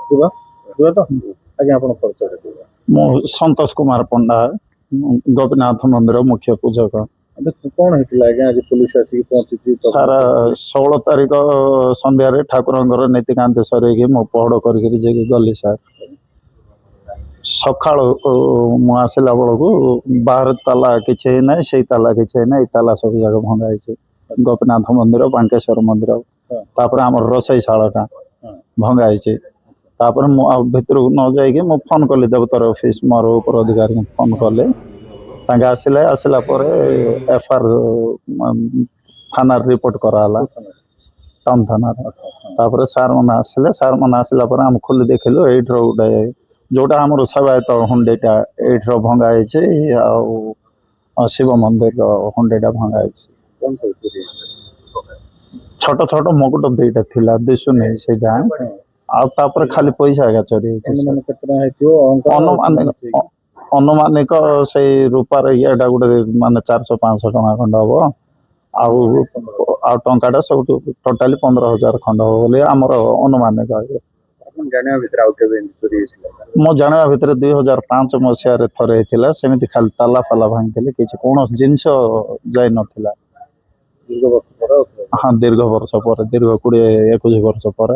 ଯିବା ଯିବା ତ ଆଜ୍ଞା ଆପଣ ପରିଚୟ ଦେବେ। ମୁଁ ସନ୍ତୋଷ କୁମାର ପଣ୍ଡା, ଗୋପୀନାଥ ମନ୍ଦିର ମୁଖ୍ୟ ପୂଜକ। କଣ ହେଇଥିଲା ଆଜ୍ଞା ଆଜି ପୁଲିସ ଆସିକି ପହଞ୍ଚିଛି ତ ସାରା 16 ତାରିଖ ସନ୍ଧ୍ୟାରେ ଠାକୁରଙ୍କର ନୀତିକାନ୍ତି ସରେଇକି ମୁଁ ପହଡ଼ କରିକି ଯାଇକି ଗଲି ସାର୍। ସକାଳୁ ମୁଁ ଆସିଲା ବେଳକୁ ବାହାର ତାଲା କିଛି ହେଇନାହିଁ, ସେଇ ତାଲା କିଛି ହେଇନାହିଁ, ଏଇ ତାଲା ସବୁ ଯାକ ଭଙ୍ଗା ହେଇଛି। ଗୋପୀନାଥ ମନ୍ଦିର, ବାଙ୍କେଶ୍ୱର ମନ୍ଦିର, ତାପରେ ଆମର ରୋଷେଇଶାଳଟା ଭଙ୍ଗା ହେଇଛି। ତାପରେ ମୁଁ ଆଉ ଭିତରକୁ ନ ଯାଇକି ମୁଁ ଫୋନ୍ କଲି ଦେବତର ଅଫିସ୍, ମୋର ଉପର ଅଧିକାରୀଙ୍କୁ ଫୋନ୍ କଲି। ତାଙ୍କେ ଆସିଲା ପରେ ଏଫଆଇଆର ଥାନାରେ ରିପୋର୍ଟ କରାହେଲା, ଟାଉନ୍ ଥାନାରେ। ତାପରେ ସାର୍ମାନେ ଆସିଲେ, ସାର୍ମାନେ ଆସିଲା ପରେ ଆମେ ଖୋଲି ଦେଖିଲୁ ଏଇଠିର ଗୋଟେ ଯେଉଁଟା ଆମର ସେବାୟତ ହୁଣ୍ଡିଟା ଏଇଠିର ଭଙ୍ଗା ହେଇଛି, ଆଉ ଶିବ ମନ୍ଦିରର ହୁଣ୍ଡିଟା ଭଙ୍ଗା ହେଇଛି। ଛୋଟ ଛୋଟ ମକୁଟ ଦୁଇଟା ଥିଲା, ଦିଶୁନି ସେଇଟା। ଆଉ ତାପରେ ଖାଲି ପଇସା ଏକା ଚୋରି ହେଇଛି। ଅନୁମାନିକ ସେଇ ରୂପାର ଇଏଟା ଗୋଟେ ମାନେ 400-500 ଟଙ୍କା ଖଣ୍ଡେ ହେବ। ଆଉ ଟଙ୍କାଟା ସବୁଠୁ ଟୋଟାଲି 15,000 ଖଣ୍ଡ ହେବ ବୋଲି ଆମର ଅନୁମାନିକ। ମୁଁ ଜାଣିବା ଭିତରେ 2005 ମସିହାରେ ଥରେ ହେଇଥିଲା, ସେମିତି ଖାଲି ତାଲା ଫାଲା ଭାଙ୍ଗିଥିଲେ, କିଛି କୌଣସି ଜିନିଷ ଯାଇନଥିଲା। ହଁ, ଦୀର୍ଘ ବର୍ଷ ପରେ, ଦୀର୍ଘ 20-21 ବର୍ଷ ପରେ।